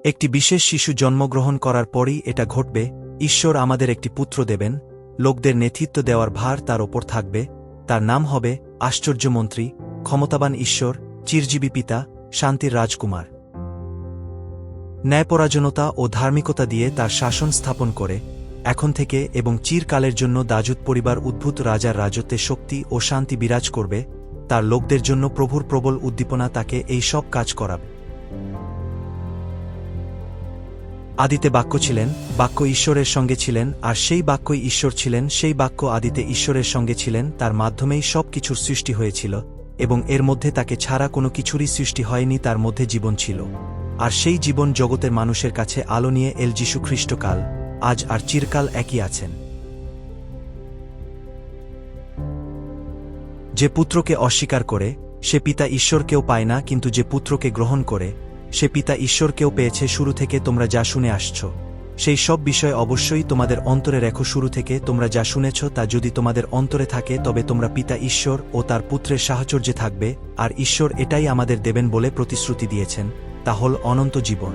একটি বিশেষ শিশু জন্মগ্রহণ করার পরই এটা ঘটবে। ঈশ্বর আমাদের একটি পুত্র দেবেন, লোকদের নেতৃত্ব দেওয়ার ভার তার ওপর থাকবে। তার নাম হবে আশ্চর্যমন্ত্রী, ক্ষমতাবান ঈশ্বর, চিরজীবী পিতা, শান্তির রাজকুমার। ন্যায়পরায়ণতা ও ধার্মিকতা দিয়ে তার শাসন স্থাপন করে এখন থেকে এবং চিরকালের জন্য দাজুদ পরিবার উদ্ভূত রাজার রাজত্বে শক্তি ও শান্তি বিরাজ করবে। তার লোকদের জন্য প্রভুর প্রবল উদ্দীপনা তাকে এই সব কাজ করাবে। আদিতে বাক্য ছিলেন, বাক্য ঈশ্বরের সঙ্গে ছিলেন, আর সেই বাক্যই ঈশ্বর ছিলেন। সেই বাক্য আদিতে ঈশ্বরের সঙ্গে ছিলেন, তার মাধ্যমেই সব কিছুর সৃষ্টি হয়েছিল, এবং এর মধ্যে তাকে ছাড়া কোনো কিছুরই সৃষ্টি হয়নি। তার মধ্যে জীবন ছিল, আর সেই জীবন জগতের মানুষের কাছে আলো নিয়ে এল। যীশু খ্রিস্ট কাল, আজ আর চিরকাল একই আছেন। যে পুত্রকে অস্বীকার করে সে পিতা ঈশ্বরকেও পায় না, কিন্তু যে পুত্রকে গ্রহণ করে সে পিতা ঈশ্বরকেও পেয়েছে। শুরু থেকে তোমরা যা শুনে আসছ সেই সব বিষয় অবশ্যই তোমাদের অন্তরে রেখো। শুরু থেকে তোমরা যা শুনেছ তা যদি তোমাদের অন্তরে থাকে, তবে তোমরা পিতা ঈশ্বর ও তার পুত্রের সাহচর্যে থাকবে। আর ঈশ্বর এটাই আমাদের দেবেন বলে প্রতিশ্রুতি দিয়েছেন, তা হল অনন্ত জীবন।